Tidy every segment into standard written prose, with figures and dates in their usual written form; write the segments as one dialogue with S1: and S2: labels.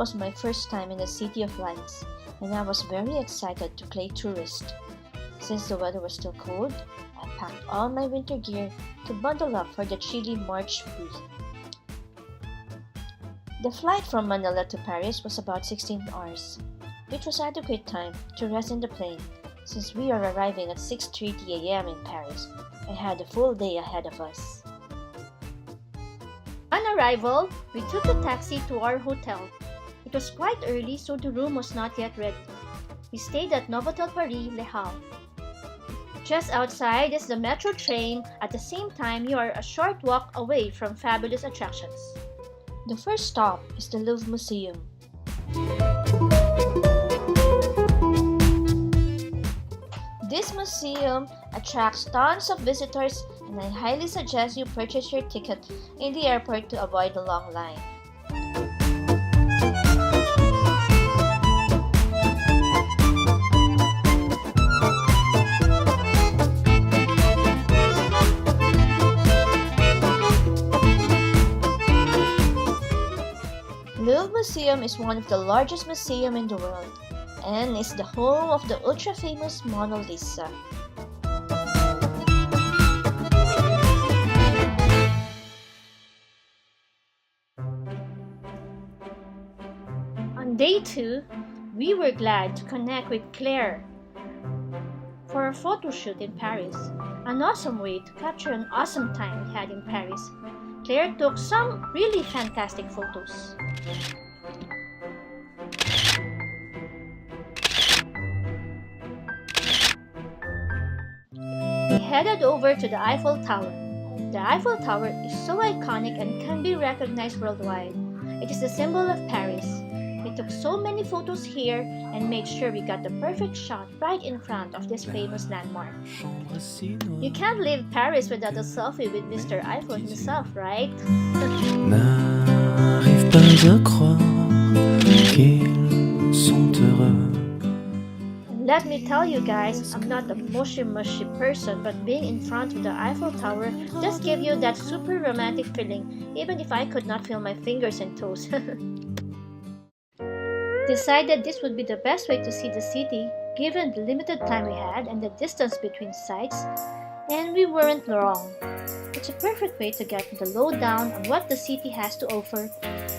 S1: was my first time in the City of Lights, and I was very excited to play tourist. Since the weather was still cold, I packed all my winter gear to bundle up for the chilly March breeze. The flight from Manila to Paris was about 16 hours, which was adequate time to rest in the plane since we are arriving at 6:30 a.m. in Paris and had a full day ahead of us.
S2: On arrival, we took a taxi to our hotel. It was quite early, so the room was not yet ready. We stayed at Novotel Paris Le Havre. Just outside is the metro train. At the same time, you are a short walk away from fabulous attractions.
S1: The first stop is the Louvre Museum. This museum attracts tons of visitors, and I highly suggest you purchase your ticket in the airport to avoid the long line. Louvre Museum is one of the largest museums in the world and is the home of the ultra-famous Mona Lisa.
S2: On day 2, we were glad to connect with Claire for a photo shoot in Paris. An awesome way to capture an awesome time we had in Paris. Claire took some really fantastic photos. We headed over to the Eiffel Tower. The Eiffel Tower is so iconic and can be recognized worldwide. It is the symbol of Paris. We took so many photos here and made sure we got the perfect shot right in front of this famous landmark. You can't leave Paris without a selfie with Mr. Eiffel himself, right?
S3: N'arrive pas à croire qu'ils sont heureux.
S2: Let me tell you guys, I'm not a mushy person, but being in front of the Eiffel Tower just gave you that super romantic feeling, even if I could not feel my fingers and toes. Decided this would be the best way to see the city, given the limited time we had and the distance between sites, and we weren't wrong. It's a perfect way to get the lowdown on what the city has to offer,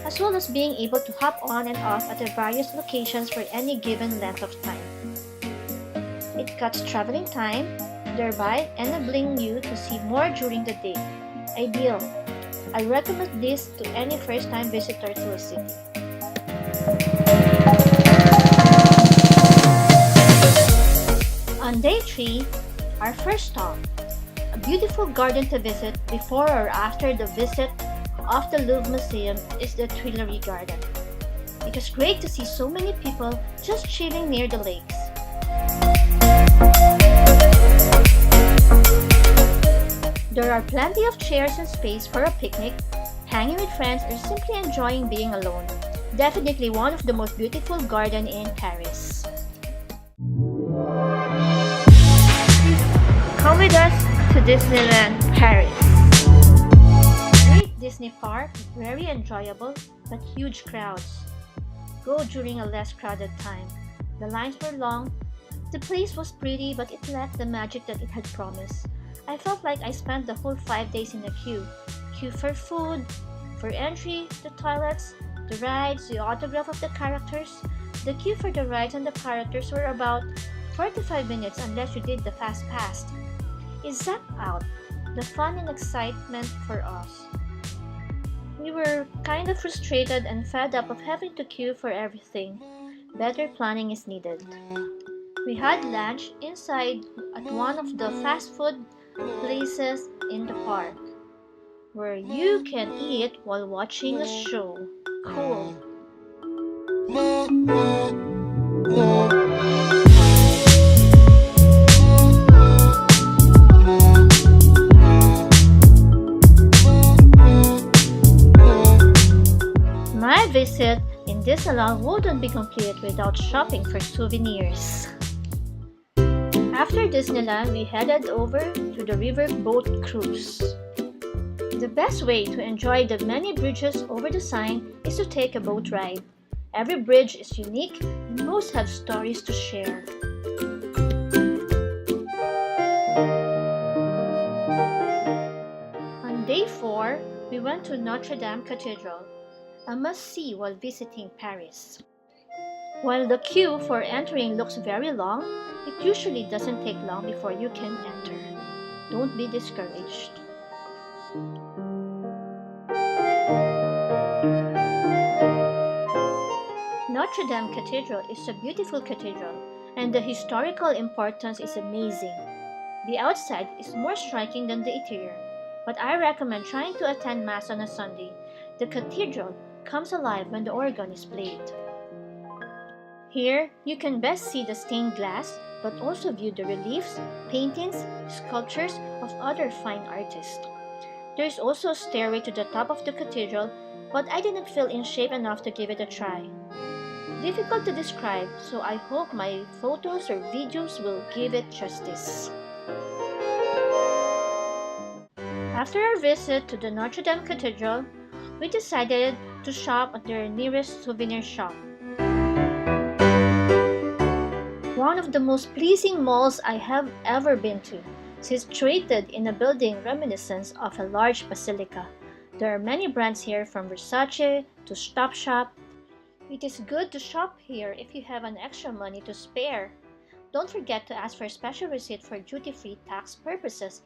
S2: as well as being able to hop on and off at the various locations for any given length of time. It cuts traveling time, thereby enabling you to see more during the day. Ideal. I recommend this to any first-time visitor to a city. On day 3, our first stop, a beautiful garden to visit before or after the visit of the Louvre Museum is the Tuileries Garden. It was great to see so many people just chilling near the lakes. There are plenty of chairs and space for a picnic, hanging with friends, or simply enjoying being alone. Definitely one of the most beautiful gardens in Paris. Come with us to Disneyland, Paris. Great Disney park, very enjoyable, but huge crowds. Go during a less crowded time. The lines were long. The place was pretty, but it lacked the magic that it had promised. I felt like I spent the whole 5 days in a queue. Queue for food, for entry, the toilets, the rides, the autograph of the characters. The queue for the rides and the characters were about 45 minutes unless you did the fast pass. It zapped out the fun and excitement for us. We were kind of frustrated and fed up of having to queue for everything. Better planning is needed. We had lunch inside at one of the fast food places in the park, where you can eat while watching a show. Cool. My visit in Disneyland wouldn't be complete without shopping for souvenirs. After Disneyland, we headed over to the river boat cruise. The best way to enjoy the many bridges over the Seine is to take a boat ride. Every bridge is unique and most have stories to share. On day 4, we went to Notre Cathedral, a must-see while visiting Paris. While the queue for entering looks very long, it usually doesn't take long before you can enter. Don't be discouraged. Notre Dame Cathedral is a beautiful cathedral, and the historical importance is amazing. The outside is more striking than the interior, but I recommend trying to attend Mass on a Sunday. The cathedral comes alive when the organ is played. Here, you can best see the stained glass, but also view the reliefs, paintings, sculptures of other fine artists. There is also a stairway to the top of the cathedral, but I didn't feel in shape enough to give it a try. Difficult to describe, so I hope my photos or videos will give it justice. After our visit to the Notre Dame Cathedral, we decided to shop at their nearest souvenir shop. One of the most pleasing malls I have ever been to, situated in a building reminiscent of a large basilica. There are many brands here from Versace to Topshop. It is good to shop here if you have an extra money to spare. Don't forget to ask for a special receipt for duty-free tax purposes.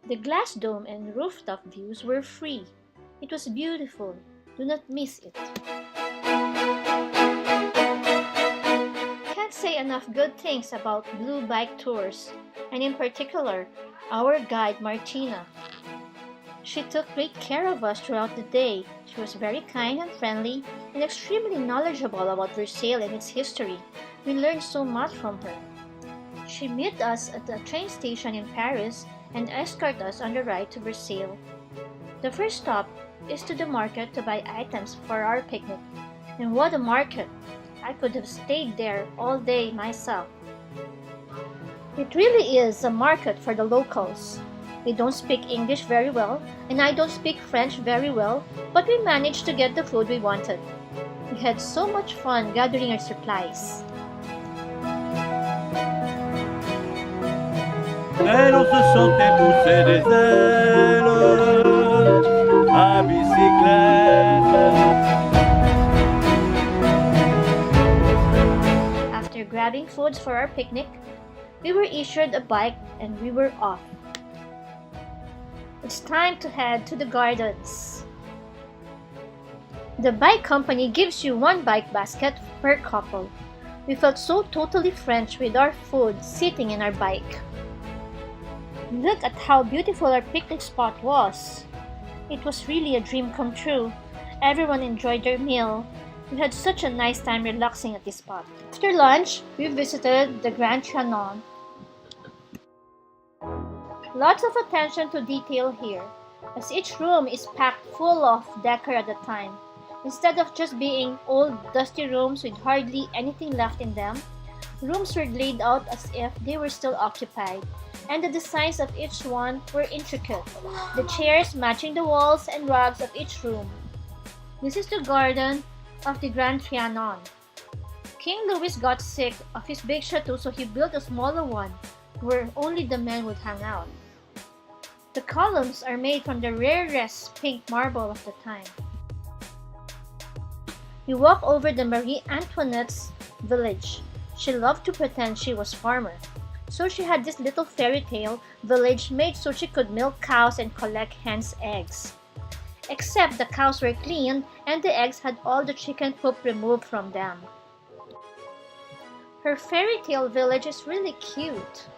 S2: The glass dome and rooftop views were free. It was beautiful. Do not miss it. Can't say enough good things about Blue Bike Tours, and in particular, our guide Martina. She took great care of us throughout the day. She was very kind and friendly and extremely knowledgeable about Versailles and its history. We learned so much from her. She met us at the train station in Paris and escorted us on the ride to Versailles. The first stop is to the market to buy items for our picnic. And what a market! I could have stayed there all day myself. It really is a market for the locals. They don't speak English very well, and I don't speak French very well, but we managed to get the food we wanted. We had so much fun gathering our supplies.
S4: Et l'on se sentait pousser des ailes à bicyclette.
S2: After grabbing foods for our picnic, we were issued a bike and we were off. It's time to head to the gardens. The bike company gives you one bike basket per couple. We felt so totally French with our food sitting in our bike. Look at how beautiful our picnic spot was. It was really a dream come true. Everyone enjoyed their meal. We had such a nice time relaxing at this spot. After lunch, we visited the Grand Trianon. Lots of attention to detail here, as each room is packed full of decor at the time. Instead of just being old, dusty rooms with hardly anything left in them, rooms were laid out as if they were still occupied, and the designs of each one were intricate, the chairs matching the walls and rugs of each room. This is the garden of the Grand Trianon. King Louis got sick of his big chateau, so he built a smaller one where only the men would hang out. The columns are made from the rarest pink marble of the time. We walk over the Marie Antoinette's village. She loved to pretend she was farmer, so she had this little fairy tale village made so she could milk cows and collect hens' eggs. Except the cows were clean and the eggs had all the chicken poop removed from them. Her fairy tale village is really cute.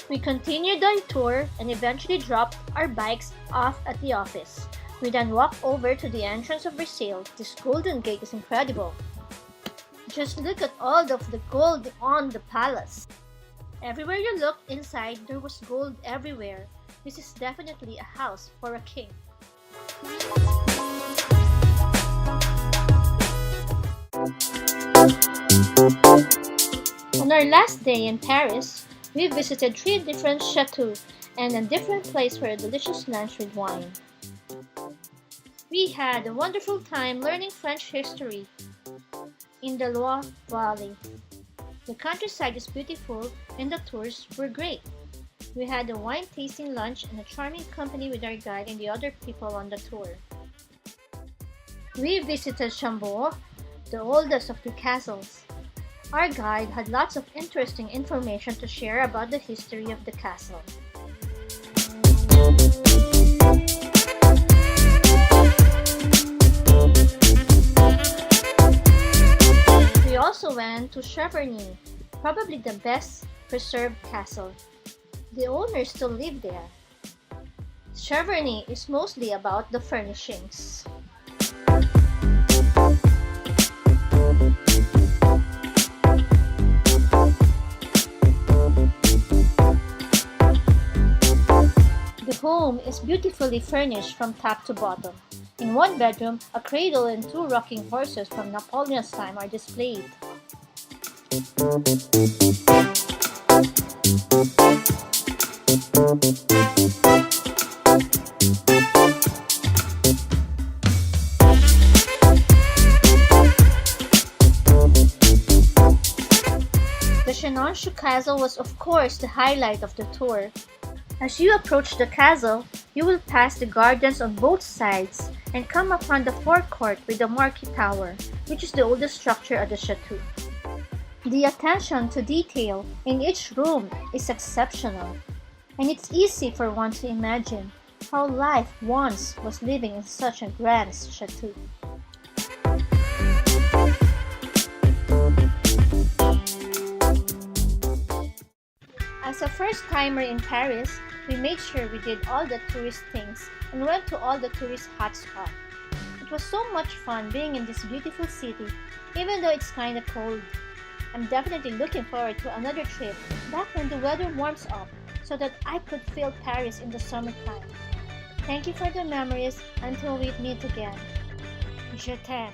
S2: We continued our tour and eventually dropped our bikes off at the office. We then walked over to the entrance of Versailles. This golden gate is incredible. Just look at all of the gold on the palace. Everywhere you looked inside, there was gold everywhere. This is definitely a house for a king. On our last day in Paris, we visited 3 different chateaux and a different place for a delicious lunch with wine. We had a wonderful time learning French history in the Loire Valley. The countryside is beautiful and the tours were great. We had a wine tasting lunch and a charming company with our guide and the other people on the tour. We visited Chambord, the oldest of the castles. Our guide had lots of interesting information to share about the history of the castle. We also went to Cheverny, probably the best preserved castle. The owners still live there. Cheverny is mostly about the furnishings. The home is beautifully furnished from top to bottom. In one bedroom, a cradle and 2 rocking horses from Napoleon's time are displayed. The Chenonceau Castle was of course the highlight of the tour. As you approach the castle, you will pass the gardens on both sides and come upon the forecourt with the Marquis Tower, which is the oldest structure at the chateau. The attention to detail in each room is exceptional, and it's easy for one to imagine how life once was living in such a grand chateau. As a first-timer in Paris, we made sure we did all the tourist things and went to all the tourist hotspots. It was so much fun being in this beautiful city, even though it's kinda cold. I'm definitely looking forward to another trip back when the weather warms up so that I could feel Paris in the summertime. Thank you for the memories until we meet again. Je t'aime.